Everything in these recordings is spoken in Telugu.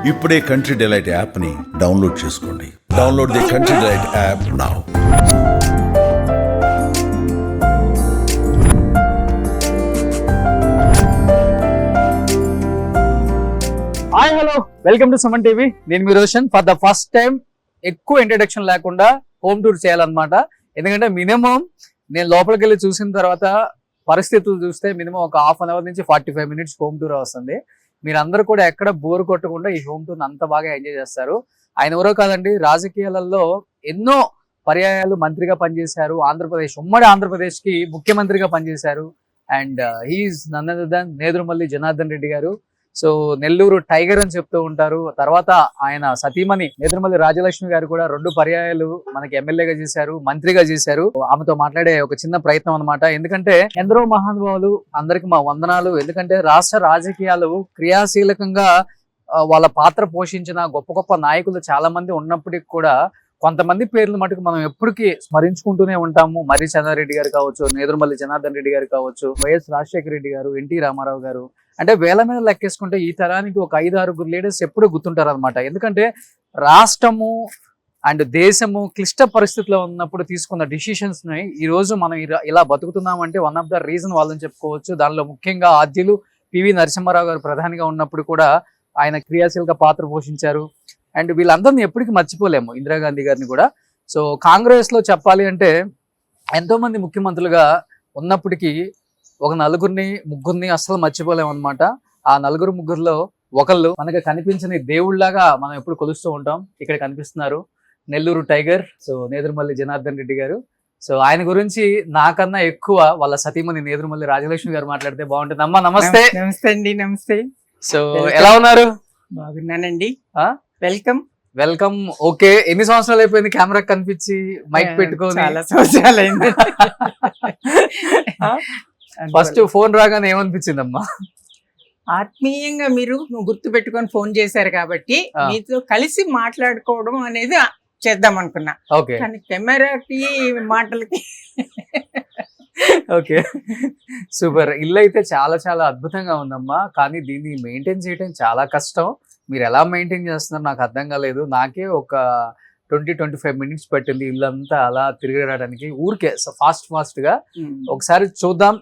ఇప్పుడే కంట్రీ డిలైట్ యాప్ని డౌన్లోడ్ చేసుకోండి. Download the Country Delight app now. Hi hello, welcome to Suman TV. నేను మీ Roshan. For the first time ఎక్కువ ఇంట్రడక్షన్ లేకుండా హోమ్ టూర్ చేయాలన్నమాట. ఎందుకంటే మినిమం నేను లోపలికి వెళ్ళి చూసిన తర్వాత పరిస్థితులు చూస్తే మినిమం ఒక హాఫ్ అన్ అవర్ నుంచి 45 మినిట్స్ హోమ్ టూర్ వస్తుంది. మీరందరూ కూడా ఎక్కడ బోర్ కొట్టకుండా ఈ హోమ్ టూర్ అంత బాగా ఎంజాయ్ చేస్తారు. ఆయన ఎవరో కాదండి, రాజకీయాలలో ఎన్నో పర్యాయాలు మంత్రిగా పనిచేశారు. ఉమ్మడి ఆంధ్రప్రదేశ్ కి ముఖ్యమంత్రిగా పనిచేశారు. And he is none other than Nedurumalli Janardhan Reddy గారు. సో నెల్లూరు టైగర్ అని చెప్తూ ఉంటారు. తర్వాత ఆయన సతీమణి నేదురుమల్లి రాజలక్ష్మి గారు కూడా 2 పర్యాయాలు మనకి ఎమ్మెల్యేగా చేశారు, మంత్రిగా చేశారు. ఆమెతో మాట్లాడే ఒక చిన్న ప్రయత్నం అనమాట. ఎందుకంటే ఎందరో మహానుభావులు, అందరికి మా వందనాలు. ఎందుకంటే రాష్ట్ర రాజకీయాలు క్రియాశీలకంగా వాళ్ళ పాత్ర పోషించిన గొప్ప గొప్ప నాయకులు చాలా మంది ఉన్నప్పటికీ కూడా కొంతమంది పేర్లు మటుకు మనం ఎప్పటికీ స్మరించుకుంటూనే ఉంటాము. మర్రి చెన్నారెడ్డి గారు కావచ్చు, నేదురుమల్లి జనార్దన్ రెడ్డి గారు కావచ్చు, వైఎస్ రాజశేఖర రెడ్డి గారు, ఎన్టీ రామారావు గారు. అంటే వేల మీద లెక్కేసుకుంటే ఈ తరానికి ఒక 5-6 లీడర్స్ ఎప్పుడు గుర్తుంటారు అనమాట. ఎందుకంటే రాష్ట్రము అండ్ దేశము క్లిష్ట పరిస్థితిలో ఉన్నప్పుడు తీసుకున్న డిసిషన్స్ ని ఈ రోజు మనం ఇలా బతుకుతున్నామంటే వన్ ఆఫ్ ద రీజన్ వాళ్ళని చెప్పుకోవచ్చు. దానిలో ముఖ్యంగా ఆద్యులు పివి నరసింహారావు గారు ప్రధానిగా ఉన్నప్పుడు కూడా ఆయన క్రియాశీలక పాత్ర పోషించారు. అండ్ వీళ్ళందరినీ ఎప్పటికీ మర్చిపోలేము, ఇందిరాగాంధీ గారిని కూడా. సో కాంగ్రెస్ లో చెప్పాలి అంటే ఎంతో మంది ముఖ్యమంత్రులుగా ఉన్నప్పటికీ ఒక 4-3 అస్సలు మర్చిపోలేము అనమాట. ఆ 4-3లో ఒకళ్ళు మనకి కనిపించని దేవుళ్లాగా మనం ఎప్పుడు కొలుస్తూ ఉంటాం. ఇక్కడ కనిపిస్తున్నారు నెల్లూరు టైగర్. సో నేదురుమల్లి జనార్దన్ రెడ్డి గారు. సో ఆయన గురించి నాకన్నా ఎక్కువ వాళ్ళ సతీమణి నేదురుమల్లి రాజలక్ష్మి గారు మాట్లాడితే బాగుంటుంది. అమ్మా నమస్తే. నమస్తే అండి. నమస్తే. సో ఎలా ఉన్నారు? బాగున్నానండి. వెల్కమ్. వెల్కమ్. ఓకే, ఎన్ని సంవత్సరాలు అయిపోయింది కెమెరా కనిపించి మైక్ పెట్టుకొని? చాలా సంవత్సరాలైంది. ఫస్ట్ ఫోన్ రాగానే ఏమనిపించిందమ్మా? ఆత్మీయంగా మీరు గుర్తు పెట్టుకొని ఫోన్ చేశారు కాబట్టి మీతో కలిసి మాట్లాడుకోవడం అనేది చేద్దాం అనుకున్నా. ఓకే, కానీ కెమెరాకి మాటలకి ఓకే సూపర్. ఇల్లు అయితే చాలా చాలా అద్భుతంగా ఉందమ్మా. కానీ దీన్ని మెయింటైన్ చేయడం చాలా కష్టం. మీరు ఎలా మెయింటైన్ చేస్తున్నారు నాకు అర్థం కాలేదు. నాకే ఒక 20-25 మినిట్స్ పట్టింది ఇల్లంతా అలా తిరగడానికి. ఊరికే ఫాస్ట్ గా ఒకసారి చూద్దాం.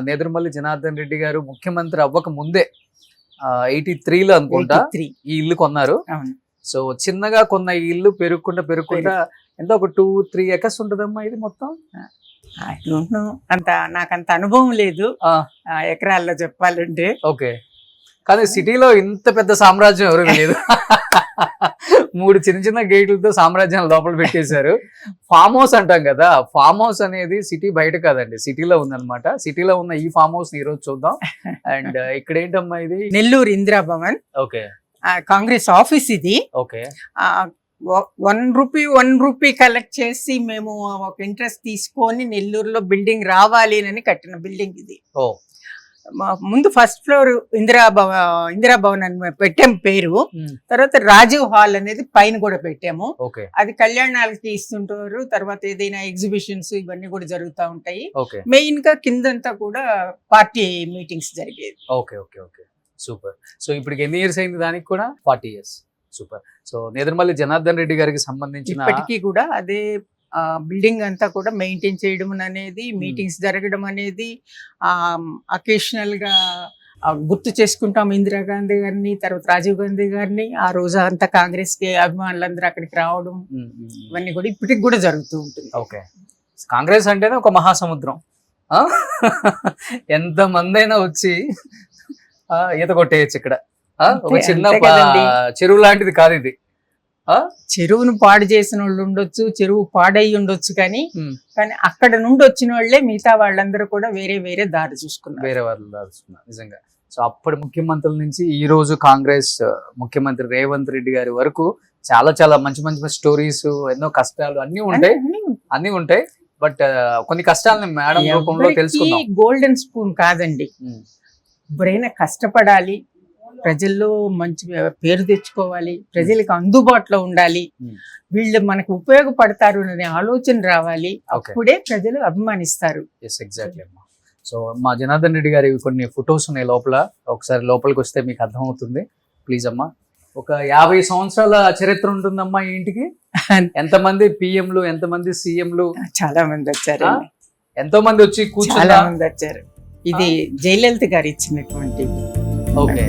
నేదురుమల్లి జనార్దన్ రెడ్డి గారు ముఖ్యమంత్రి అవ్వక ముందే 83లో అనుకుంటా ఈ ఇల్లు కొన్నారు. సో చిన్నగా కొన్న ఈ ఇల్లు పెరుగుకుంటా ఎంత ఒక 2-3 ఎకర్స్ ఉంటదమ్మా ఇది మొత్తం? నాకంత అనుభవం లేదు ఎకరాల్లో చెప్పాలంటే. ఓకే, కానీ సిటీలో ఇంత పెద్ద సామ్రాజ్యం ఎవరు లేదు. 3 చిన్న గేట్లతో సామ్రాజ్యాన్ని లోపల పెట్టేశారు. ఫామ్ హౌస్ అంటాం కదా, ఫామ్ హౌస్ అనేది సిటీ బయట కాదండి, సిటీలో ఉందన్నమాట. సిటీలో ఉన్న ఈ ఫామ్ హౌస్ ఈ రోజు చూద్దాం. అండ్ ఇక్కడ ఏంటమ్మా ఇది? నెల్లూరు ఇందిరా భవన్. ఓకే, కాంగ్రెస్ ఆఫీస్ ఇది. ఓకే, ₹1 కలెక్ట్ చేసి మేము ఒక ఇంట్రెస్ట్ తీసుకొని నెల్లూరులో బిల్డింగ్ రావాలి అని కట్టిన బిల్డింగ్ ఇది. ఓ, ముందు ఫస్ట్ ఫ్లోర్ ఇందిరా భవన్ అని పెట్టాము పేరు. తర్వాత రాజీవ్ హాల్ అనేది పైన కూడా పెట్టాము. అది కళ్యాణాలకి ఇస్తుంటారు. తర్వాత ఏదైనా ఎగ్జిబిషన్స్ ఇవన్నీ కూడా జరుగుతూ ఉంటాయి. మెయిన్ గా కిందంతా కూడా పార్టీ మీటింగ్స్ జరిగేది. Okay okay okay super. So ఇప్పుడు ఎన్ని ఇయర్స్ అయింది దానికి కూడా? 40 years. Super. So Nedurumalli Janardhan Reddy గారికి సంబంధించిన ఇప్పటికీ కూడా అదే బిల్డింగ్ అంతా కూడా మెయింటైన్ చేయడం అనేది, మీటింగ్స్ జరగడం అనేది, అకేషనల్ గా గుర్తు చేసుకుంటాం ఇందిరాగాంధీ గారిని, తర్వాత రాజీవ్ గాంధీ గారిని. ఆ రోజు అంతా కాంగ్రెస్ కి అభిమానులందరూ అక్కడికి రావడం ఇవన్నీ కూడా ఇప్పటికి కూడా జరుగుతూ ఉంటుంది. ఓకే, కాంగ్రెస్ అంటేనే ఒక మహాసముద్రం. ఎంత మంది అయినా వచ్చి ఈత కొట్టేయచ్చు ఇక్కడ. ఒక చిన్న చెరువు లాంటిది కాదు ఇది. చెరువును పాడు చేసిన వాళ్ళు ఉండొచ్చు, చెరువు పాడై ఉండొచ్చు, కానీ అక్కడ నుండి వచ్చిన వాళ్ళే మిగతా వాళ్ళందరూ కూడా వేరే దారి చూసుకున్నారు, వేరే వాళ్ళు దారి చూసుకున్నారు నిజంగా. సో అప్పటి ముఖ్యమంత్రుల నుంచి ఈ రోజు కాంగ్రెస్ ముఖ్యమంత్రి రేవంత్ రెడ్డి గారి వరకు చాలా చాలా మంచి స్టోరీస్, ఎన్నో కష్టాలు అన్ని ఉంటాయి. బట్ కొన్ని కష్టాలని మేడం రూపంలో తెలుసుకుందాం. గోల్డెన్ స్పూన్ కాదండి, ఎవరైనా కష్టపడాలి, ప్రజల్లో మంచి పేరు తెచ్చుకోవాలి, ప్రజలకు అందుబాటులో ఉండాలి, వీళ్ళు మనకు ఉపయోగపడతారు అనే ఆలోచన రావాలి. అప్పుడే ప్రజలు అభిమానిస్తారు. ఎగ్జాక్ట్లీ అమ్మా. సో మా జనార్దన్ రెడ్డి గారి కొన్ని ఫొటోస్ ఉన్నాయి లోపల. ఒకసారి లోపలికి వస్తే మీకు అర్థమవుతుంది. ప్లీజ్ అమ్మా. ఒక 50 సంవత్సరాల చరిత్ర ఉంటుందమ్మా ఈ ఇంటికి. ఎంతమంది పిఎంలు, ఎంతమంది సీఎంలు, చాలా మంది వచ్చారు, ఎంతో మంది వచ్చి చాలా కూర్చున్నా. మంది వచ్చారు. ఇది జయలలిత గారు ఇచ్చినటువంటి. ఓకే.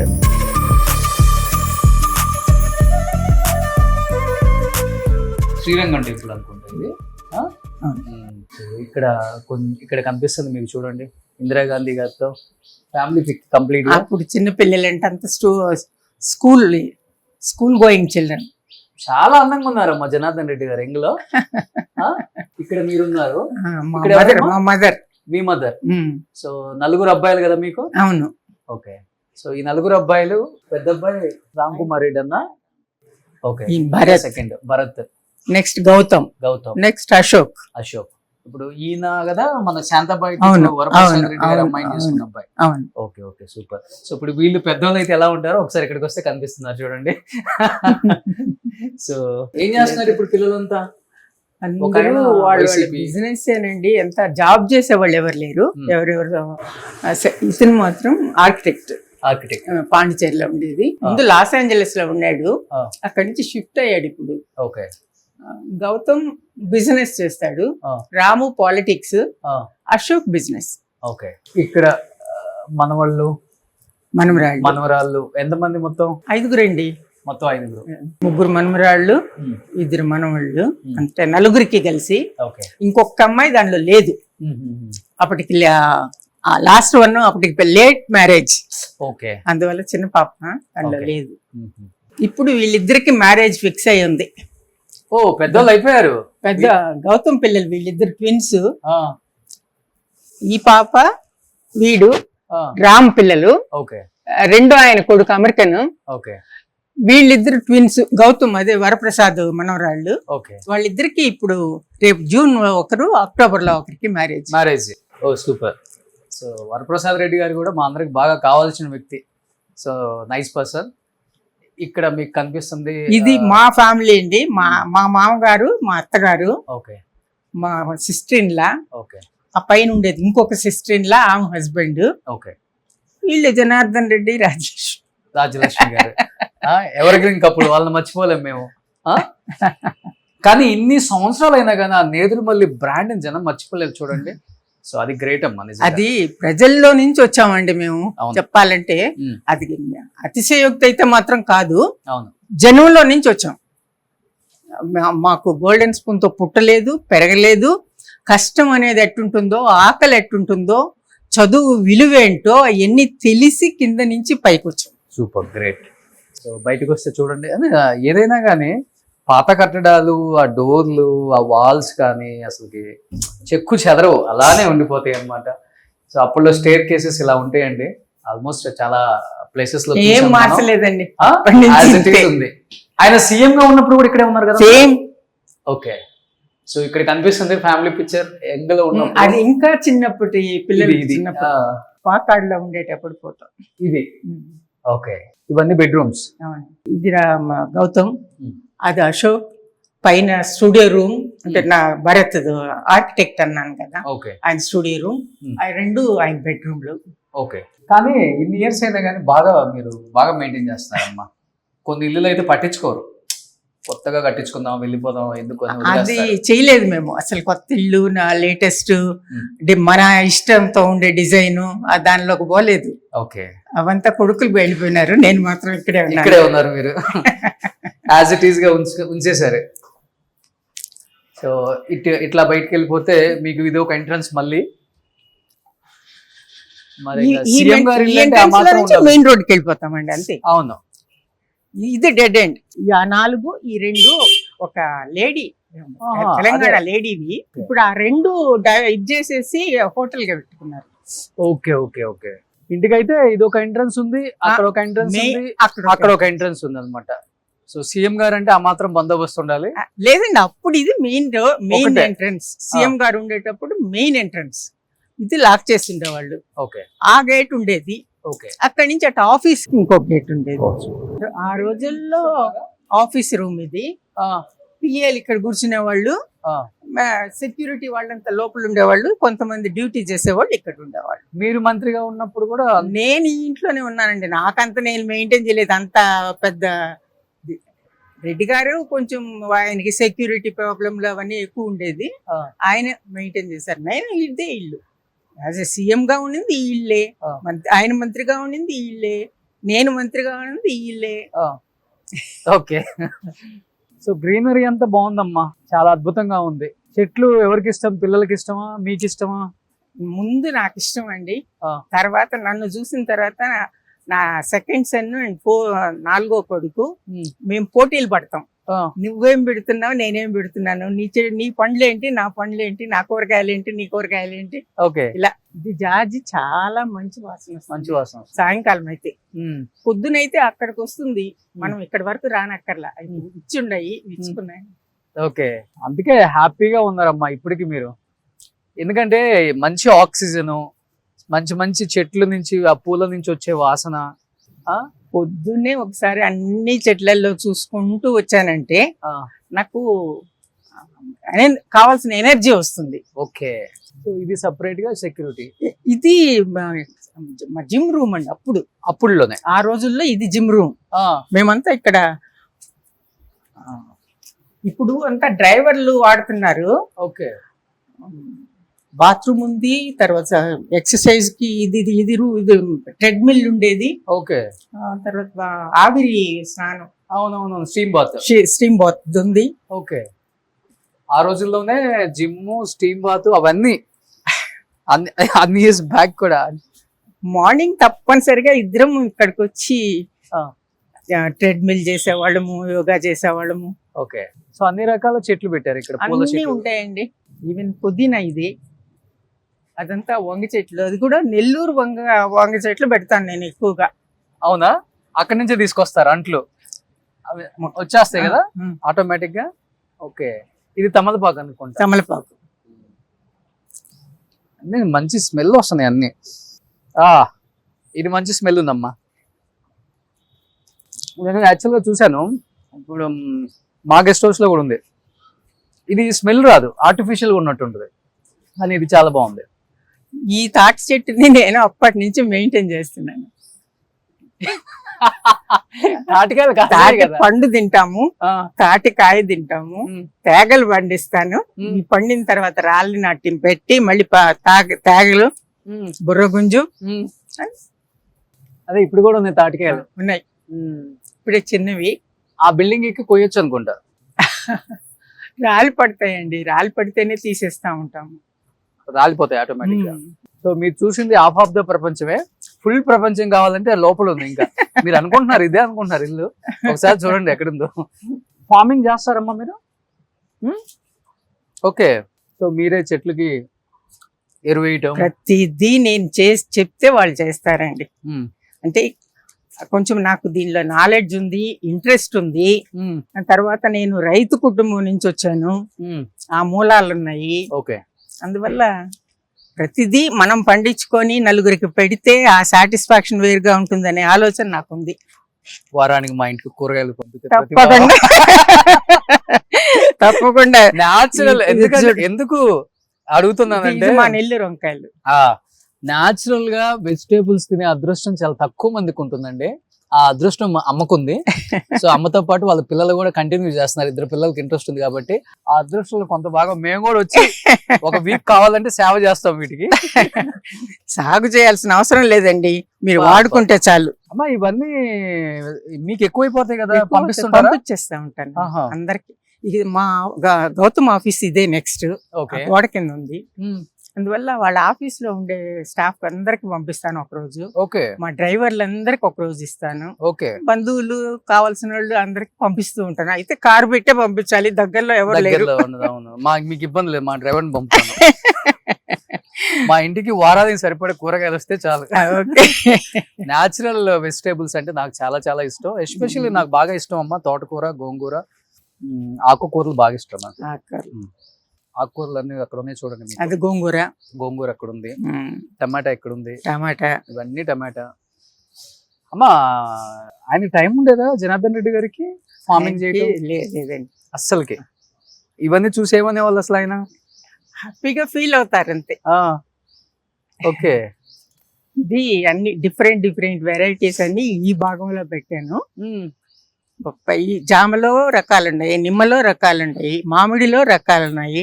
శ్రీరంగం టెంపుల్ అనుకుంటా ఇది. ఆ? సో ఇక్కడ కనిపిస్తుంది మీకు, చూడండి ఇందిరాగాంధీ గారితో ఫ్యామిలీ పిక్ కంప్లీట్ గా. అప్పుడు చిన్న పిల్లలు అంటే అంత స్కూల్ గోయింగ్ చిల్డ్రన్. చాలా అందంగా ఉన్నారమ్మా జనార్దన్ రెడ్డి గారు ఎంగులో. ఇక్కడ మీరున్నారు, ఇక్కడ మా మదర్. మీ మదర్. సో నలుగురు అబ్బాయిలు కదా మీకు? అవును. ఓకే. సో ఈ నలుగురు అబ్బాయిలు, పెద్ద అబ్బాయి రామ్ కుమార్ రెడ్డి అన్న, okay, Bharat, second Bharat, next Gautam, next Ashok. ఇప్పుడు ఈయన కదా మన శాంతాబాయి అవును, వరప్రసాద్ అవును, రెడ్డి గారి అవును, అమ్మాయిని చేసుకున్న అబ్బాయి. అవును. Okay okay super. సో ఇప్పుడు వీళ్ళు పెద్దవాళ్ళు అయితే ఎలా ఉంటారో ఒకసారి ఇక్కడికి వస్తే కనిపిస్తున్నారు చూడండి. సో ఏం చేస్తున్నారు ఇప్పుడు పిల్లలంతా? అందరూ వాళ్ళ బిజినెస్ ఏనండి. ఎంత జాబ్ చేసే వాళ్ళు ఎవరు లేరు. ఎవరెవరు ఇతను మాత్రం ఆర్కిటెక్ట్ పాండిచేరిలో ఉండేది. ముందు లాస్ ఏంజలస్ లో ఉన్నాడు, అక్కడి నుంచి షిఫ్ట్ అయ్యాడు ఇప్పుడు. ఓకే. గౌతమ్ బిజినెస్ చేస్తాడు, రాము పాలిటిక్స్, అశోక్ బిజినెస్. ఓకే. ఇక్కడ మనవాళ్ళు మనవరాళ్ళు ఎంతమంది మొత్తం? 5 మొత్తం 5. 3 మనమరాళ్ళు, 2 మనవాళ్ళు, అంటే 4 కలిసి. ఇంకొక అమ్మాయి దానిలో లేదు అప్పటికి. లాస్ట్ వన్ అప్పటికి లేట్ మ్యారేజ్. ఓకే. అందువల్ల చిన్న పాప దానిలో లేదు. ఇప్పుడు వీళ్ళిద్దరికి మ్యారేజ్ ఫిక్స్ అయి ఉంది. ఓ పెద్దోళ్ళు అయిపోయారు. పెద్ద గౌతమ్ పిల్లలు వీళ్ళిద్దరు ట్విన్స్. ఈ పాప వీడు రామ్ పిల్లలు. ఓకే. రెండో ఆయన కొడుకు అమెరికన్. ఓకే. వీళ్ళిద్దరు ట్విన్స్. గౌతమ్ అదే వరప్రసాద్ మనవరాళ్ళు. ఓకే. వాళ్ళిద్దరికి ఇప్పుడు రేపు జూన్ 1, అక్టోబర్ లో ఒకరికి మ్యారేజ్. ఓ సూపర్. సో వరప్రసాద్ రెడ్డి గారు కూడా మా అందరికి బాగా కావాల్సిన వ్యక్తి. So nice person. ఇక్కడ మీకు కనిపిస్తుంది ఇది మా ఫ్యామిలీ అండి. మా మామగారు, మా అత్తగారు, ఓకే, మా సిస్టర్ ఇన్ లా, ఓకే, ఆ పైన ఉండేది ఇంకొక సిస్టర్ ఇన్ లా, ఆమె హస్బెండ్. ఓకే. వీళ్ళు జనార్దన్ రెడ్డి, రాజలక్ష్మి గారు. ఎవరి గ్రీన్ కప్పుడు వాళ్ళని మర్చిపోలేం మేము. కానీ ఇన్ని సంవత్సరాలు అయినా కానీ ఆ నేదురుమల్లి బ్రాండ్ జనం మర్చిపోలేదు చూడండి. సో అది గ్రేట్ అమ్మా. అది ప్రజల్లో నుంచి వచ్చామండి మేము. చెప్పాలంటే అది అతిశయోక్తి అయితే మాత్రం కాదు, జనంలో నుంచి వచ్చాం. మాకు గోల్డెన్ స్పూన్ తో పుట్టలేదు, పెరగలేదు. కష్టం అనేది ఎట్టుంటుందో, ఆకలి ఎట్టుంటుందో, చదువు విలువేంటో అవన్నీ తెలిసి కింద నుంచి పైకి వచ్చాం. Super great. సో బయటకు వస్తే చూడండి, ఏదైనా కానీ పాత కట్టడాలు, ఆ డోర్లు, ఆ వాల్స్ కానీ అసలుకి చెక్కు చెదరవు, అలానే ఉండిపోతాయి అన్నమాట. సో అప్పుడు స్టేర్ కేసెస్ ఇలా ఉంటాయండి. ఆల్మోస్ట్ చాలా ప్లేసెస్ లో ఏం మార్చలేదండి. ఉంది. ఆయన సీఎం గా ఉన్నప్పుడు కూడా ఇక్కడే ఉన్నారు కదా? సేమ్. ఓకే. సో ఇక్కడ కనిపిస్తుంది ఫ్యామిలీ పిక్చర్ ఎంగలో ఉన్న. అది ఇంకా చిన్నప్పటి పిల్లలు, పాకాడులో ఉండేటప్పుడు ఫోటో ఇది. ఓకే. ఇవన్నీ బెడ్రూమ్స్. ఇది గౌతమ్, అది అశోక్. పైన స్టూడియో రూమ్, అంటే నా భరత్ ఆర్కిటెక్ట్ అన్నాను కదా, ఆయన స్టూడియో రూమ్. ఆ 2 ఆయన బెడ్రూమ్లు. ఓకే. కానీ ఇన్ని ఇయర్స్ అయినా కానీ మీరు బాగా మెయింటైన్ చేస్తున్నారమ్మా. కొన్ని ఇల్లులు అయితే పట్టించుకోరు, కొత్తగా కట్టించుకుందాం వెళ్ళిపోదాం ఎందుకు అది చేయలేదు మేము. అసలు కొత్త ఇల్లు, నా లేటెస్ట్ మన ఇష్టంతో ఉండే డిజైన్ దానిలోకి పోలేదు. ఓకే. అవంతా కొడుకులు వెళ్ళిపోయినారు, నేను మాత్రం ఇక్కడే ఉన్నారు. మీరు యాజ్ ఇట్ ఈస్ గా ఉంచేసారు. సో ఇట్లా బయటకు వెళ్ళిపోతే మీకు ఇది ఒక ఎంట్రన్స్. మళ్ళీ మెయిన్ రోడ్కి వెళ్ళిపోతామండి అంతే. అవును. ఇది డెడ్ ఎండ్. ఆ 4, ఈ 2 ఒక లేడీ, తెలంగాణ లేడీవి. ఇప్పుడు ఆ 2 ఇది చేసేసి హోటల్ గా పెట్టుకున్నారు. Okay okay okay. ఇంటికైతే ఇది ఒక ఎంట్రన్స్ ఉంది, అక్కడ ఒక ఎంట్రన్స్ ఉంది, అక్కడ ఒక ఎంట్రన్స్ ఉంది అనమాట. సో సీఎం గారు అంటే ఆ మాత్రం బందోబస్తు ఉండాలి. లేదండి, అప్పుడు ఇది మెయిన్ ఎంట్రన్స్. సీఎం గారు ఉండేటప్పుడు మెయిన్ ఎంట్రన్స్ ఇది లాక్ చేసి ఉండేవాళ్ళు. ఓకే. ఆ గేట్ ఉండేది. ఓకే. అక్కడి నుంచి అటు ఆఫీస్ కి ఇంకొక గేట్ ఉండేది. ఆ రోజుల్లో ఆఫీస్ రూమ్ ఇది. పిఏలు ఇక్కడ కూర్చునే వాళ్ళు, సెక్యూరిటీ వాళ్ళంతా లోపల ఉండేవాళ్ళు, కొంతమంది డ్యూటీ చేసేవాళ్ళు ఇక్కడ ఉండేవాళ్ళు. మీరు మంత్రిగా ఉన్నప్పుడు కూడా? నేను ఈ ఇంట్లోనే ఉన్నానండి. నాకంత నేను మెయింటైన్ చేయలేదు, అంత పెద్ద రెడ్డి గారు కొంచెం ఆయనకి సెక్యూరిటీ ప్రాబ్లంలు అవన్నీ ఎక్కువ ఉండేది. ఆ. ఆయన మెయింటైన్ చేశారు. నేను ఇదే ఇల్లు యాజ్ ఎ సీఎం గా ఉండింది ఈ ఇల్లే, ఆ. ఆయన మంత్రిగా ఉండింది ఈ ఇల్లే, నేను మంత్రిగా ఉండింది ఈ ఇల్లే. ఓకే. సో గ్రీనరీ అంతా బాగుందమ్మా, చాలా అద్భుతంగా ఉంది. చెట్లు ఎవరికి ఇష్టం? పిల్లలకి ఇష్టమా, మీకు ఇష్టమా? ముందు నాకు ఇష్టం అండి. ఆ. తర్వాత నన్ను చూసిన తర్వాత నా సెకండ్ సన్ అండ్ 4వ కొడుకు మేము పోటీలు పడతాం. నువ్వేం పెడుతున్నావు, నేనేం పెడుతున్నాను, నీ పండ్లేంటి, నా పండ్లేంటి, నా కూరగాయలేంటి, నీ కూరగాయలేంటి. ఓకే. ఇలా ఇది జాజి చాలా మంచి వాసన వస్తుంది. మంచి వాసన. సాయంకాలం అయితే, పొద్దునైతే అక్కడికి వస్తుంది, మనం ఇక్కడి వరకు రానక్కర్లా. ఇచ్చుండయి, ఇచ్చుకున్నాయి. ఓకే, అందుకే హ్యాపీగా ఉన్నారమ్మా ఇప్పటికి మీరు. ఎందుకంటే మంచి ఆక్సిజన్, మంచి మంచి చెట్ల నుంచి, ఆ పూల నుంచి వచ్చే వాసన. పొద్దున్నే ఒకసారి అన్ని చెట్లలో చూసుకుంటూ వచ్చానంటే నాకు కావాల్సిన ఎనర్జీ వస్తుంది. ఓకే. సో ఇది సపరేట్ గా సెక్యూరిటీ. ఇది మా జిమ్ రూమ్ అండి. అప్పుడులోనే ఆ రోజుల్లో ఇది జిమ్ రూమ్. మేమంతా ఇక్కడ ఇప్పుడు అంతా డ్రైవర్లు వాడుతున్నారు. ఓకే. బాత్రూమ్ ఉంది, తర్వాత ఎక్సర్సైజ్ కి ఇది ట్రెడ్మిల్ ఉండేది. ఓకే. తర్వాత ఆవిరి స్నానం, అవునవును, స్టీమ్ బాత్ ఉంది. ఓకే. ఆ రోజుల్లోనే జిమ్, స్టీమ్ బాత్ అవన్నీ అన్ని ఇయర్స్ బ్యాక్ కూడా. మార్నింగ్ తప్పనిసరిగా ఇద్దరం ఇక్కడికి వచ్చి ట్రెడ్మిల్ చేసేవాళ్ళము, యోగా చేసేవాళ్ళము. ఓకే. సో అన్ని రకాల చెట్లు పెట్టారు ఇక్కడ, అన్ని ఉంటాయండి. ఈవెన్ పుదీనా ఇది, అదంతా వంగ చెట్లు. అది కూడా నెల్లూరు వంగ చెట్లు పెడతాను నేను ఎక్కువగా. అవునా? అక్కడి నుంచే తీసుకొస్తారు అంట్లు, అవి వచ్చేస్తాయి కదా ఆటోమేటిక్ గా. ఓకే. ఇది తమలపాకు అనుకుంటా. తమలపాకు అన్ని మంచి స్మెల్ వస్తున్నాయి అన్ని. ఇది మంచి స్మెల్ ఉందమ్మా. నేను యాక్చువల్గా చూశాను, ఇప్పుడు మా గెస్ట్ హౌస్ లో కూడా ఉంది. ఇది స్మెల్ రాదు, ఆర్టిఫిషియల్ గా ఉన్నట్టుంటుంది, కానీ ఇది చాలా బాగుంది. ఈ తాటి చెట్టుని నేను అప్పటి నుంచి మెయింటైన్ చేస్తున్నాను. తాటి పండు తింటాము, తాటికాయ తింటాము, తేగలు పండిస్తాను. ఈ పండిన తర్వాత రాళ్ళని నాటి పెట్టి మళ్ళీ తేగలు, బుర్రగుంజు. అదే ఇప్పుడు కూడా ఉన్నాయి తాటికాయలు, ఉన్నాయి ఇప్పుడే చిన్నవి. ఆ బిల్డింగ్ ఎక్కి కొయ్యొచ్చు అనుకుంటా. రాళ్ళు పడతాయండి, రాళ్ళు పడితేనే తీసేస్తా ఉంటాము, రాలిపోతాయి ఆటోమేటిక్ గా. సో మీరు చూసింది హాఫ్ ఆఫ్ ద ప్రపంచమే. ఫుల్ ప్రపంచం కావాలంటే లోపల ఉంది. ఇంకా మీరు అనుకుంటున్నారు ఇదే అనుకుంటున్నారు ఇల్లు, ఒకసారి చూడండి ఎక్కడుందో. ఫార్మింగ్ చేస్తారమ్మా మీరు? ఓకే. సో మీరే చెట్లకి ఎరువు వేయటం ప్రతిదీ నేను చేసి చెప్తే వాళ్ళు చేస్తారండి. అంటే కొంచెం నాకు దీనిలో నాలెడ్జ్ ఉంది, ఇంట్రెస్ట్ ఉంది. తర్వాత నేను రైతు కుటుంబం నుంచి వచ్చాను, ఆ మూలాలు ఉన్నాయి. ఓకే. అందువల్ల ప్రతిదీ మనం పండించుకొని నలుగురికి పెడితే ఆ సాటిస్ఫాక్షన్ వేరుగా ఉంటుందనే ఆలోచన నాకుంది. వారానికి మా ఇంటికి కూరగాయలు పంపితే తప్పకుండా తప్పకుండా న్యాచురల్. ఎందుకు అడుగుతున్నానంటే మా నెల్లూరు వంకాయలు న్యాచురల్ గా వెజిటేబుల్స్ తినే అదృష్టం చాలా తక్కువ మందికి ఉంటుందండి. ఆ అదృష్టం అమ్మకుంది. సో అమ్మతో పాటు వాళ్ళ పిల్లలు కూడా కంటిన్యూ చేస్తున్నారు. 2 పిల్లలకి ఇంట్రెస్ట్ ఉంది కాబట్టి ఆ అదృష్టంలో కొంత భాగం మేము కూడా వచ్చి ఒక వీక్ కావాలంటే సేవ చేస్తాం. వీటికి సాగు చేయాల్సిన అవసరం లేదండి, మీరు వాడుకుంటే చాలు. అమ్మా ఇవన్నీ మీకు ఎక్కువైపోతాయి కదా, పంపించేస్తా ఉంటాను అందరికి. ఇది మా గౌతమ్ ఆఫీస్, ఇదే నెక్స్ట్ గోడ కింద ఉంది. అందువల్ల వాళ్ళ ఆఫీస్ లో ఉండే స్టాఫ్ అందరికి పంపిస్తాను ఒకరోజు. ఓకే. మా డ్రైవర్లందరికి ఒక రోజు ఇస్తాను. ఓకే. బంధువులు కావాల్సిన వాళ్ళు అందరికి పంపిస్తూ ఉంటాను. అయితే కారు పెట్టే పంపించాలి, దగ్గరలో ఎవరు లేరు. మీకు ఇబ్బంది లేదు, మా డ్రైవర్ని పంపుతాను. మా ఇంటికి వారానికి సరిపడే కూరగాయలు వస్తే చాలు. న్యాచురల్ వెజిటేబుల్స్ అంటే నాకు చాలా చాలా ఇష్టం. ఎస్పెషల్లీ నాకు బాగా ఇష్టం అమ్మ తోటకూర, గోంగూర, ఆకుకూరలు బాగా ఇష్టం నాకు. ఆకుకూరలు అన్ని అక్కడ ఉన్నాయి చూడండి. అది గోంగూర అక్కడ ఉంది, టమాటా ఇక్కడ ఉంది, టమాటా ఇవన్నీ టమాటా. అమ్మా ఆయన టైం ఉండేదా జనార్దన్ రెడ్డి గారికి ఫార్మింగ్ చేయడం? లేదండి అస్సలకి. ఇవన్నీ చూసేమనే వాళ్ళు అసలు ఆయన హ్యాపీగా ఫీల్ అవుతారు అంతే. ఓకే. ఇది అన్ని డిఫరెంట్ వెరైటీస్ అన్ని ఈ భాగంలో పెట్టాను. బొప్పాయి, జామలో రకాలు ఉన్నాయి, నిమ్మలో రకాలు ఉన్నాయి, మామిడిలో రకాలు ఉన్నాయి.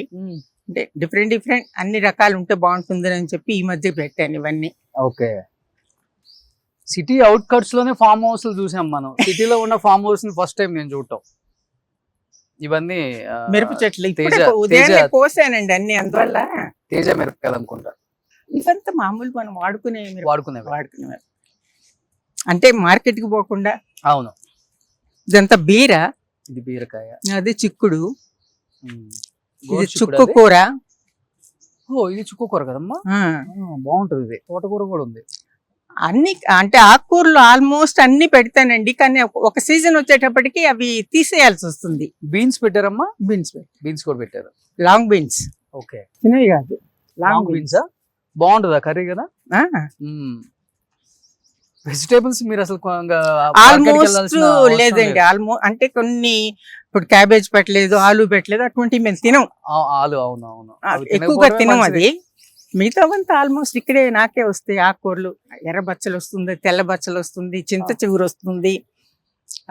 అంటే డిఫరెంట్ డిఫరెంట్ అన్ని రకాలు ఉంటే బాగుంటుంది అని చెప్పి ఈ మధ్య పెట్టాను ఇవన్నీ. ఓకే. సిటీ అవుట్కట్స్ లోనే ఫామ్ హౌస్ చూసాం మనం. సిటీలో ఉన్న ఫామ్ హౌస్ ని ఫస్ట్ టైం నేను చూడటం. ఇవన్నీ మిరప చెట్లు ఇప్పుడే తేజ ఉదయాన్నే కోసానండి అన్ని. అందువల్ల తేజ మిరపకాయలు అనుకుంటా ఇవంతా మామూలు మనం వాడుకునే వాడుకునేవి. అంటే మార్కెట్ కి పోకుండా. అవును. ఇదంతా బీర, ఇది బీరకాయ, అది చిక్కుడు, ఇది గోరు చిక్కుడు చుక్కు అది. కూర. ఓ ఇది చుక్కు కూర కదమ్మా. బాగుంటది. ఇది తోటకూర కూడా ఉంది. అన్ని అంటే ఆకుకూరలు ఆల్మోస్ట్ అన్ని పెడతానండి, కానీ ఒక సీజన్ వచ్చేటప్పటికి అవి తీసేయాల్సి వస్తుంది. బీన్స్ పెట్టారమ్మా. బీన్స్ బీన్స్ కూడా పెట్టారు. Long beans. ఓకే. చిన్నవి కాదు, లాంగ్ బీన్స్. బాగుంటుందా కర్రీ కదా. వెజిటేబుల్స్ మీరు అసలు ఆల్మోస్ట్ లేదండి. ఆల్మోస్ట్ అంటే కొన్ని ఇప్పుడు క్యాబేజ్ పెట్టలేదు, ఆలు పెట్టలేదు, అటువంటివి మేము తినం. ఆలు. అవును అవును. ఎక్కువగా తినం. అది మిగతావంతా ఆల్మోస్ట్ ఇక్కడే నాకే వస్తాయి. ఆకుకూరలు ఎర్ర బచ్చలు వస్తుంది, తెల్ల బచ్చలు వస్తుంది, చింత చిగురు వస్తుంది,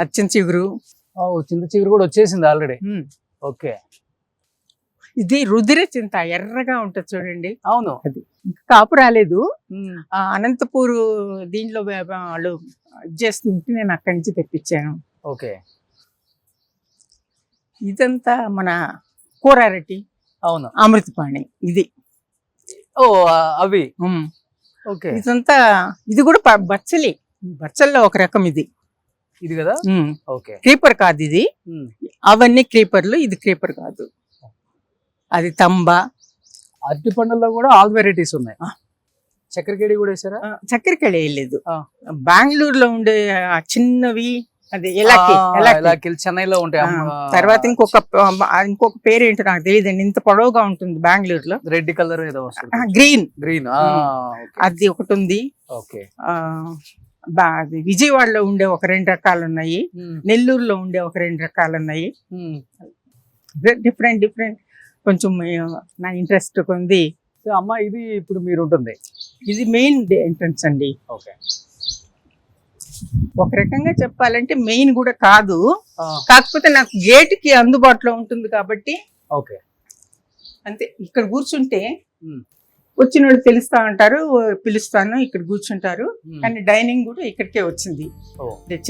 అచ్చం చిగురు. చింత చిగురు కూడా వచ్చేసింది ఆల్రెడీ. ఓకే. ఇది రుధిర చింత, ఎర్రగా ఉంటది చూడండి. అవును. అది ఇంకా కాపు రాలేదు. అనంతపూర్ దీంట్లో వాళ్ళు చేస్తుంటే నేను అక్కడి నుంచి తెప్పించాను. ఓకే. ఇదంతా మన కూరారెడ్డి. అవును. అమృతపాణి ఇది. ఓ అవి. ఓకే. ఇదంతా ఇది కూడా బచ్చలి, బచ్చల్లో ఒక రకం ఇది. ఇది కదా. ఓకే. క్రీపర్ కాదు ఇది. అవన్నీ క్రీపర్లు, ఇది క్రీపర్ కాదు. అది తంబ. అరటి పండుల్లో కూడా ఆల్ వెరైటీస్ ఉన్నాయి. చక్కెరకేళి కూడా వేసారా? చక్కెరకేళి వేయలేదు. బెంగళూరులో ఉండే ఆ చిన్నవి, అది ఎలాకి చెన్నైలో ఉంటాయి. తర్వాత ఇంకొక పేరు ఏంటో నాకు తెలియదండి. ఇంత పొడవుగా ఉంటుంది బెంగళూరులో. రెడ్ కలర్ ఏదో వస్తుంది. గ్రీన్. అది ఒకటి ఉంది. ఓకే. విజయవాడలో ఉండే ఒక 2 రకాలు ఉన్నాయి, నెల్లూరులో ఉండే ఒక 2 రకాలు ఉన్నాయి. డిఫరెంట్ కొంచెం నా ఇంట్రెస్ట్ ఉంది. అమ్మ ఇది ఇప్పుడు మీరు ఉంటుంది. ఇది మెయిన్ ఎంట్రన్స్ అండి. ఓకే. ఒక రకంగా చెప్పాలంటే మెయిన్ కూడా కాదు, కాకపోతే నాకు గేట్ కి అందుబాటులో ఉంటుంది కాబట్టి. ఓకే. అంతే. ఇక్కడ కూర్చుంటే వచ్చిన వాళ్ళు తెలుస్తా ఉంటారు, పిలుస్తాను, ఇక్కడ కూర్చుంటారు. కానీ డైనింగ్ కూడా ఇక్కడికే వచ్చింది.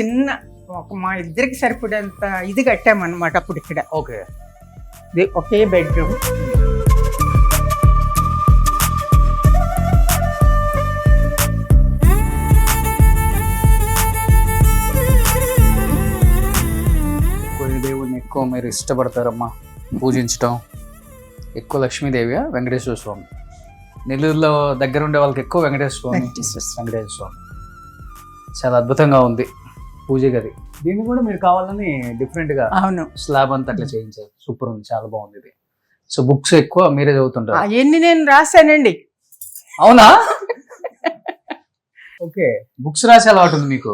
చిన్న మా ఇద్దరికి సరిపడేంత ఇది కట్టామన్నమాట అప్పుడు ఇక్కడ. ఓకే. ఒకే బెడ్రూమ్. దేవుడిని ఎక్కువ మీరు ఇష్టపడతారమ్మా పూజించటం? ఎక్కువ లక్ష్మీదేవి, వెంకటేశ్వర స్వామి. నెల్లూరులో దగ్గర ఉండే వాళ్ళకి ఎక్కువ వెంకటేశ్వర స్వామి. చాలా అద్భుతంగా ఉంది పూజ గది. దీన్ని కూడా మీరు కావాలని డిఫరెంట్ గా స్లాబ్ అంతా అట్లా చేయించారు. సూపర్ ఉంది, చాలా బాగుంది ఇది. సో బుక్స్ ఎక్కువ మీరే చదువుతుంటారు? ఎన్ని నేను రాశానండి. అవునా? ఓకే. బుక్స్ రాసే అలవాటు ఉంది మీకు?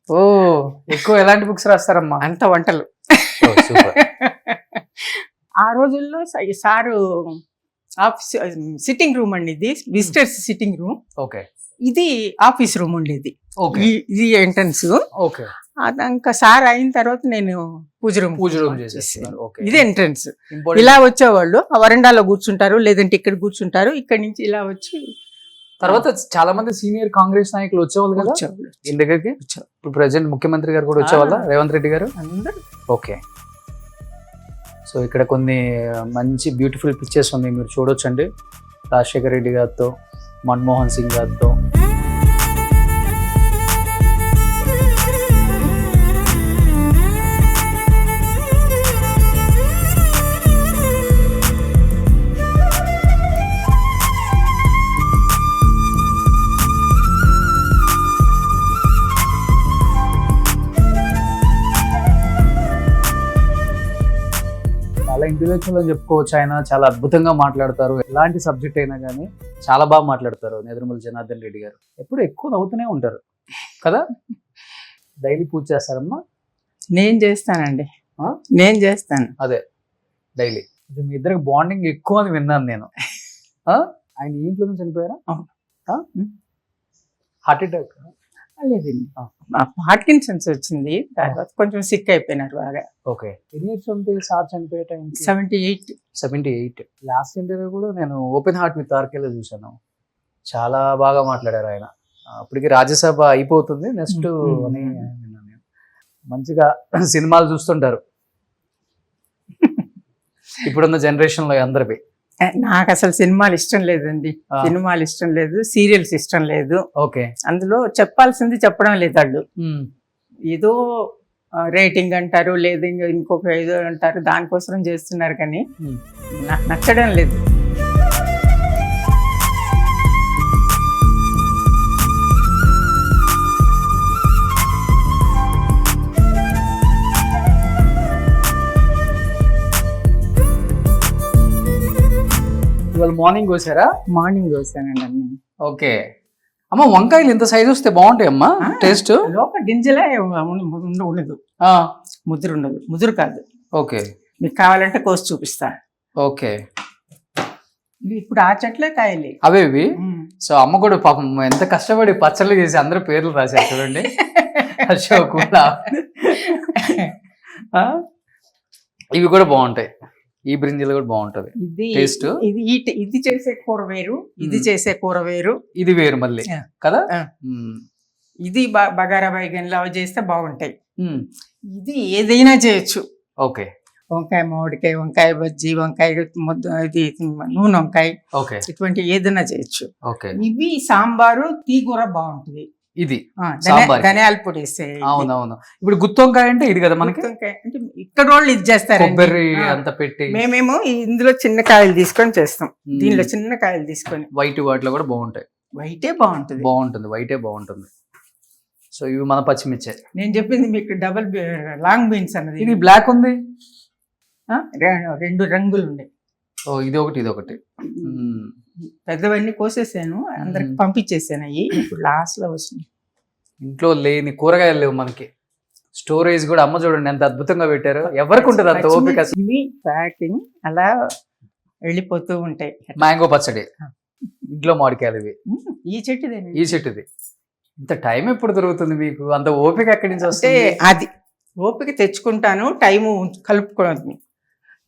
ఓ, ఎక్కువ ఎలాంటి బుక్స్ రాస్తారమ్మా? అంత వంటలు. ఆ రోజుల్లో సారు ఆఫీస్ సిట్టింగ్ రూమ్ అండి, ఇది విజిటర్స్ సిట్టింగ్ రూమ్. ఓకే. ఇది ఆఫీస్ రూమ్ ఉండేది. ఇది ఎంట్రన్స్. ఓకే. ఇంకా సార్ అయిన తర్వాత నేను పూజ రూమ్ చేసేసాను. ఇది ఎంట్రన్స్. ఇలా వచ్చేవాళ్ళు ఆ వరండాలో కూర్చుంటారు, లేదంటే ఇక్కడ కూర్చుంటారు. ఇక్కడ నుంచి ఇలా వచ్చి తర్వాత చాలా మంది సీనియర్ కాంగ్రెస్ నాయకులు వచ్చేవాళ్ళు కదా ఇంటి దగ్గరికి. ఇప్పుడు ప్రెసిడెంట్ ముఖ్యమంత్రి గారు కూడా వచ్చేవాళ్ళ, రేవంత్ రెడ్డి గారు అందరూ. ఓకే. సో ఇక్కడ కొన్ని మంచి బ్యూటిఫుల్ పిక్చర్స్ ఉన్నాయి, మీరు చూడొచ్చండి. రాజశేఖర రెడ్డి గారితో, మన్మోహన్ సింగ్ గారితో. ఇంటెలెక్చువల్ అని చెప్పుకోవచ్చు. ఆయన చాలా అద్భుతంగా మాట్లాడతారు. ఎలాంటి సబ్జెక్ట్ అయినా కానీ చాలా బాగా మాట్లాడతారు. నెదురుమల జనార్దన్ రెడ్డి గారు ఎప్పుడు ఎక్కువ నవ్వుతూనే ఉంటారు కదా. డైలీ పూజ చేస్తారమ్మా? నేను చేస్తానండి, నేను చేస్తాను. అదే డైలీ. మీ ఇద్దరికి బాండింగ్ ఎక్కువ అని విన్నాను నేను. ఆయన ఇంట్లోనే చనిపోయారా? Heart attack? లేదండి పార్కిన్సన్స్ వచ్చింది, తర్వాత కొంచెం సిక్ అయిపోయినారు బాగా. ఓకే. ఎన్ని ఇయర్స్ ఉంటే సార్ చనిపోయే టైం? 78. 78. లాస్ట్ ఇంటర్వ్యూ కూడా నేను ఓపెన్ హార్ట్ విత్ ఆర్కేలో చూశాను. చాలా బాగా మాట్లాడారు ఆయన. అప్పటికి రాజ్యసభ అయిపోతుంది నెక్స్ట్ అని విన్నాను నేను. మంచిగా సినిమాలు చూస్తుంటారు ఇప్పుడున్న జనరేషన్ లో అందరివి. నాకు అసలు సినిమాలు ఇష్టం లేదండి, సినిమాలు ఇష్టం లేదు, సీరియల్స్ ఇష్టం లేదు. ఓకే. అందులో చెప్పాల్సింది చెప్పడం లేదు వాళ్ళు. ఏదో రేటింగ్ అంటారు, లేదు ఇంకొక ఏదో అంటారు, దానికోసం చేస్తున్నారు కానీ నాకు నచ్చడం లేదు. ఇవాళ మార్నింగ్ కోసారా? మార్నింగ్ కోసానండి అన్ని. ఓకే. అమ్మ వంకాయలు ఇంత సైజ్ వస్తే బాగుంటాయి అమ్మా, టేస్ట్. లోపల గింజలే ఉండదు, ముదురు ఉండదు, ముదురు కాదు. ఓకే. మీకు కావాలంటే కోసి చూపిస్తా. ఓకే. ఇవి ఇప్పుడు ఆ చెట్లే కాయలే అవే ఇవి. సో అమ్మ కూడా పాపం ఎంత కష్టపడి పచ్చళ్ళు చేసి అందరూ పేర్లు రాశారు చూడండి. అశోక్ ఇవి కూడా బాగుంటాయి, ఈ బ్రింజలు కూడా బాగుంటది. ఇది టేస్ట్. ఇది చేసే కూర వేరు, ఇది చేసే కూర వేరు, ఇది వేరు మళ్ళీ కదా. ఇది బగారా బైగన్లు అవి చేస్తే బాగుంటాయి. ఇది ఏదైనా చేయొచ్చు. ఓకే. వంకాయ మామిడికాయ, వంకాయ బజ్జీ, వంకాయ ముద్ద, ఇది నూనె వంకాయ, ఇటువంటి ఏదైనా చేయొచ్చు. ఇవి సాంబారు తీగూర బాగుంటుంది. ఇది ధనియాల పొడి వేస్తే. అవునవును. ఇప్పుడు గుత్తి వంకాయ అంటే ఇది కదా మనకి. అంటే ఇక్కడ వాళ్ళు ఇది చేస్తారు, కొబ్బరి అంత పెట్టి. మేమేమో ఇందులో చిన్న కాయలు తీసుకొని చేస్తాం, దీనిలో చిన్న కాయలు తీసుకొని. వైట్ వాటిలో కూడా బాగుంటాయి. వైటే బాగుంటుంది. వైటే బాగుంటుంది. సో ఇవి మన పచ్చిమిర్చి. నేను చెప్పింది మీకు డబల్ లాంగ్ బీన్స్ అన్నది. ఇది బ్లాక్ ఉంది, రెండు రంగులు ఉన్నాయి. ఇది ఒకటి, ఇది ఒకటి. పెద్దవన్నీ కోసేసాను, అందరికి పంపించేసాను. అవి ఇప్పుడు లాస్ట్ లో వస్తున్నాయి. ఇంట్లో లేని కూరగాయలు లేవు మనకి. స్టోరేజ్ కూడా అమ్మ చూడండి ఎంత అద్భుతంగా పెట్టారు. ఎవరికి ఉంటుంది అంత ఓపిక. ఇవి ప్యాకింగ్ అలా వెళ్ళిపోతూ ఉంటాయి. మ్యాంగో పచ్చడి, ఇంట్లో మామిడికాయలు ఇవి. ఈ చెట్టుది, ఈ చెట్టుది. ఇంత టైం ఎప్పుడు దొరుకుతుంది మీకు? అంత ఓపిక ఎక్కడి నుంచి వస్తే? అది ఓపిక తెచ్చుకుంటాను, టైము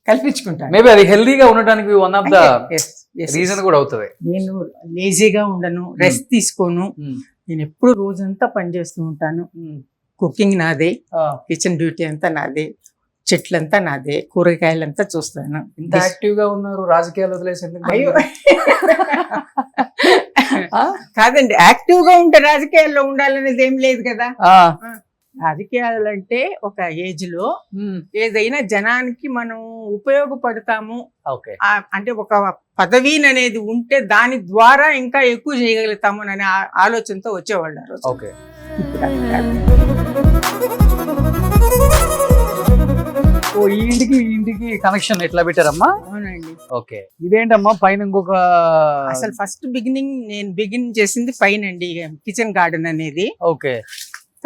కల్పించుకుంటాను. మేబీ అది హెల్దీగా ఉండడానికి వన్ ఆఫ్ ద రీజన్ కూడా అవుతుంది. నేను లేజీగా ఉండను, రెస్ట్ తీసుకోను. నేను ఎప్పుడు రోజంతా పనిచేస్తూ ఉంటాను. కుకింగ్ నాదే, కిచెన్ డ్యూటీ అంతా నాదే, చెట్లంతా నాదే, కూరగాయలంతా చూస్తాను. ఇంత యాక్టివ్ గా ఉన్నారు, రాజకీయాలు వదిలేసి అయ్యో కాదండి, యాక్టివ్ గా ఉంటే రాజకీయాల్లో ఉండాలనేది ఏం లేదు కదా. రాజకీయాలు అంటే ఒక ఏజ్ లో ఏదైనా జనానికి మనం ఉపయోగపడతాము, అంటే ఒక పదవి అనేది ఉంటే దాని ద్వారా ఇంకా ఎక్కువ చేయగలుగుతాము అనే ఆలోచనతో వచ్చేవాళ్ళు. ఈ ఇంటికి కనెక్షన్ ఎట్లా పెట్టారమ్మా? అవునండి. ఓకే. ఇదేంటమ్మా పైన ఇంకొక, అసలు ఫస్ట్ నేను బిగిన్ చేసింది పైన అండి, కిచెన్ గార్డెన్ అనేది. ఓకే.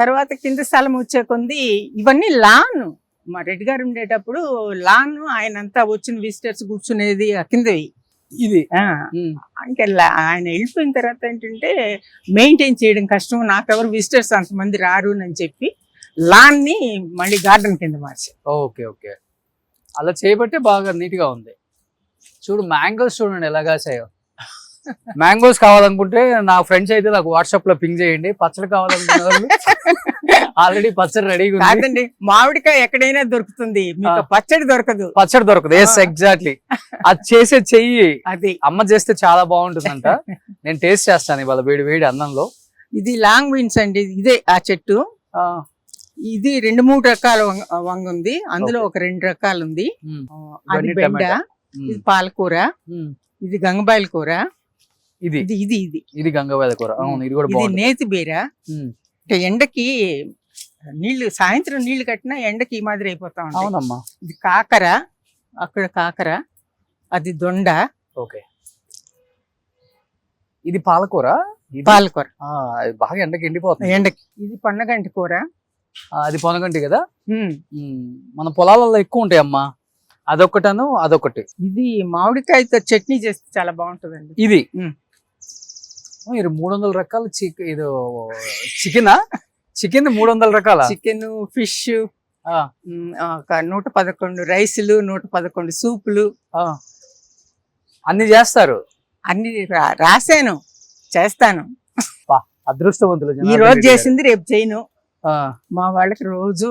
తర్వాత కింద స్థలం వచ్చే కొంది ఇవన్నీ లాన్. మా రెడ్డి గారు ఉండేటప్పుడు లాన్, ఆయన అంతా వచ్చిన విజిటర్స్ కూర్చునేది కిందవి. ఇది ఇంకా ఆయన వెళ్ళిపోయిన తర్వాత ఏంటంటే మెయింటైన్ చేయడం కష్టం, నాకెవరు విజిటర్స్ అంతమంది రారు అని చెప్పి లాన్ ని మళ్ళీ గార్డెన్ కింద మార్చి. ఓకే. ఓకే. అలా చేయబట్టే బాగా నీట్ గా ఉంది. చూడు మ్యాంగోస్ చూడండి ఎలా కాసాయో. మ్యాంగోస్ కావాలనుకుంటే నా ఫ్రెండ్స్ అయితే నాకు వాట్సాప్ లో పింగ్ చేయండి. పచ్చడి కావాలనుకున్న ఆల్రెడీ పచ్చడి రెడీగా కాదండి. మామిడికాయ ఎక్కడైనా దొరుకుతుంది, మీకు పచ్చడి దొరకదు. Yes exactly. అది చేసే చెయ్యి అది అమ్మ చేస్తే చాలా బాగుంటుందంట. నేను టేస్ట్ చేస్తాను ఇవాళ వేడి వేడి అన్నంలో. ఇది లాంగ్ బీన్స్ అండి, ఇదే ఆ చెట్టు. ఇది 2-3 రకాల వంగ ఉంది, అందులో ఒక 2 రకాలు ఉంది. అది బెండ, ఇది పాలకూర, ఇది గంగబాయిల కూర, ఇది గంగబాయిల కూర. ఇది కూడా బాగుంది. నేతి బీర. అంటే ఎండకి నీళ్లు, సాయంత్రం నీళ్లు కట్టినా ఎండకి ఈ మాదిరి అయిపోతా ఉంటాయి. అవునమ్మా. ఇది కాకర, అక్కడ కాకర, అది దొండ. ఓకే. ఇది పాలకూర. బాగా ఎండకి ఎండిపోతుంది. ఎండకి ఇది పొన్నగంటి కూర. అది పొనగంటి కదా. మన పొలాలలో ఎక్కువ ఉంటాయి అమ్మా. అదొకటి. ఇది మామిడికాయతో చట్నీ చేస్తే చాలా బాగుంటుందండి. ఇది మీరు 300 రకాల చికెనా? చికెన్ 300 రకాల? చికెన్, ఫిష్, ఆ, ఒక 111 రైసులు, 111 సూపులు అన్ని చేస్తారు. అన్ని రాశాను, చేస్తాను. అదృష్టవంతులు ఈ జనార్దన్ రోజు రెడ్డి గారు. చేసింది రేపు చేయను. ఆ, మా వాళ్ళకి రోజు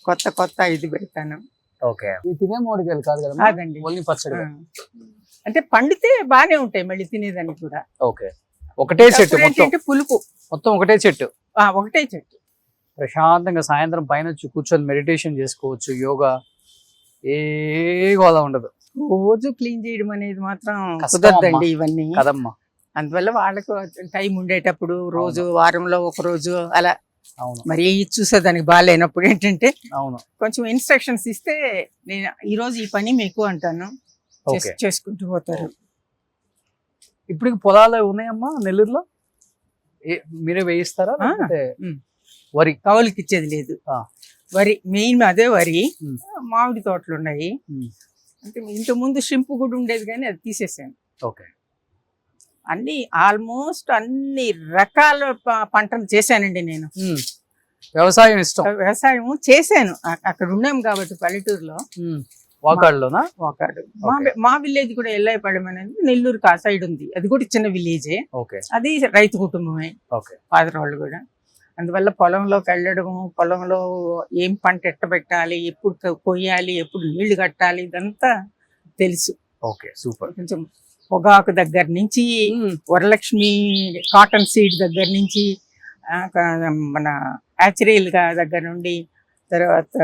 కొత్త కొత్త ఇది పెడతాను. ఓకే. ఇవి తినే మామిడికాయలు కాదు కదా? కాదండి. ఓన్లీ పచ్చడి. ఆ. అంటే పండితే బానే ఉంటాయి మళ్ళీ తినేదానికి కూడా. ఓకే. ఒకటే చెట్టు అప్పుడు మొత్తం? ఏంటంటే పులుపు. మొత్తం ఒకటే చెట్టు. ఒకటే చెట్టు. ప్రశాంతంగా సాయంత్రం పైన వచ్చి కూర్చొని మెడిటేషన్ చేసుకోవచ్చు, యోగా, ఏ గోళ ఉండదు. రోజు క్లీన్ చేయడం అనేది మాత్రం కష్టం కుదరదండి అమ్మా. ఇవన్నీ. కదమ్మా. అందువల్ల వాళ్ళకు టైం ఉండేటప్పుడు రోజు వారంలో ఒక రోజు అలా అవును, మరి చూసేదానికి బాగాలేనప్పుడు ఏంటంటే అవును. కొంచెం ఇన్స్ట్రక్షన్స్ ఇస్తే నేను ఈ రోజు ఈ పని మీకు అంటాను, ఓకే. చేసుకుంటూ పోతారు. ఇప్పుడు పొలాలు ఉన్నాయమ్మా నెల్లూరులో? మీరే వేయిస్తారా? ఆ. లేకపోతే ఉమ్. వరి? కౌలుకి ఇచ్చేది లేదు. ఆ. వరి మెయిన్ అదే వరి. ఉమ్. మామిడి తోటలు ఉన్నాయి. ఉమ్. అంటే ఇంత ముందు షింపు కూడా ఉండేది కానీ అది తీసేసాను. ఓకే. అన్ని ఆల్మోస్ట్ అన్ని రకాల పంటలు చేశానండి నేను. ఉమ్. వ్యవసాయం ఇష్టం? వ్యవసాయం చేశాను. అక్కడ ఉన్నాం కాబట్టి పల్లెటూరులో. వాకాడులోనా? వాకాడు. Okay. మా విలేజ్ కూడా ఎల్లాయిపాలెం అనేది నెల్లూరు ఆ సైడ్ ఉంది. అది కూడా చిన్న విలేజే. ఓకే. అది రైతు కుటుంబమే, ఓకే. ఫాదర్ వాళ్ళు కూడా. అందువల్ల పొలంలోకి వెళ్ళడము, పొలంలో ఏం పంట ఎట్ట పెట్టాలి, ఎప్పుడు కొయ్యాలి, ఎప్పుడు నీళ్లు కట్టాలి, ఇదంతా తెలుసు. Okay, super. కొంచెం పొగాకు దగ్గర నుంచి, వరలక్ష్మి కాటన్ సీడ్ దగ్గర నుంచి, మన యాచరీల్ దగ్గర నుండి, తర్వాత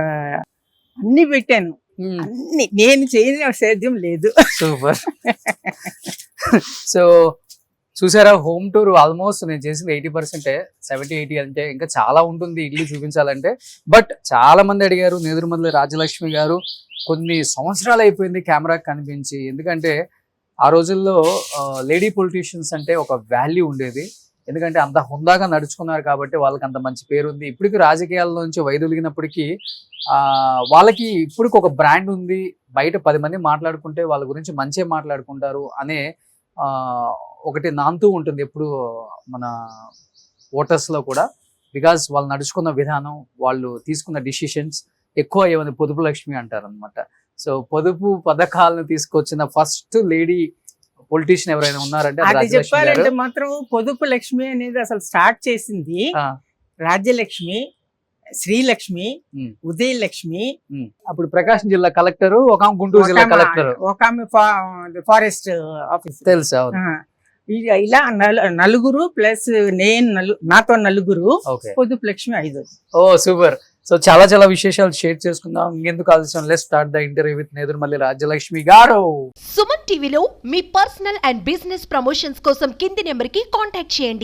అన్ని పెట్టాను. అన్ని నేను చేయని సేద్యం లేదు. సూపర్. సో చూసారా, హోమ్ టూర్ ఆల్మోస్ట్ నేను చేసింది 80%, 70-80 అంటే ఇంకా చాలా ఉంటుంది ఇల్లు చూపించాలంటే. బట్ చాలా మంది అడిగారు, నేదురుమల్లి రాజలక్ష్మి గారు కొన్ని సంవత్సరాలు అయిపోయింది కెమెరాకి కనిపించి. ఎందుకంటే ఆ రోజుల్లో లేడీ పొలిటీషియన్స్ అంటే ఒక వాల్యూ ఉండేది. ఎందుకంటే అంత హుందాగా నడుచుకున్నారు కాబట్టి వాళ్ళకి అంత మంచి పేరు ఉంది. ఇప్పటికి రాజకీయాల్లోంచి వైదొలిగినప్పటికీ వాళ్ళకి ఇప్పటికి ఒక బ్రాండ్ ఉంది. బయట 10 మంది మాట్లాడుకుంటే వాళ్ళ గురించి మంచిగా మాట్లాడుకుంటారు అనే ఒకటి నాంతూ ఉంటుంది ఎప్పుడు మన ఓటర్స్లో కూడా. బికాజ్ వాళ్ళు నడుచుకున్న విధానం, వాళ్ళు తీసుకున్న డిసిషన్స్ ఎక్కువ ఏమైనా పొదుపు లక్ష్మి అంటారు అనమాట. సో పొదుపు పథకాలను తీసుకొచ్చిన ఫస్ట్ లేడీ పొలిటీషియన్ ఎవరైనా ఉన్నారంటే అది అది రాజలక్ష్మి చెప్పాలంటే గారు. మాత్రం పొదుపు లక్ష్మి అనేది అసలు స్టార్ట్ చేసింది ఆ, రాజ్యలక్ష్మి, శ్రీలక్ష్మి, ఉమ్. ఉదయలక్ష్మి. అప్పుడు ప్రకాశం జిల్లా కలెక్టర్, ఒక గుంటూరు జిల్లా కలెక్టర్. ఒక ఆమె ఫారెస్ట్ ఆఫీసర్. తెలుసు. అవును. ఇలా నలుగురు ప్లస్ నేను నాతో నలుగురు, ఓకే. పొదుపు లక్ష్మి 5. ఓ సూపర్. సో చాలా చాలా విశేషాలు షేర్ చేసుకుందాం. ఇంకెందుకు ఆలస్యం, let's start the interview with Nedurumalli Rajyalakshmi గారు. సుమన్ టీవీలో మీ పర్సనల్ అండ్ బిజినెస్ ప్రమోషన్స్ కోసం కింది నెంబర్కి కాంటాక్ట్ చేయండి.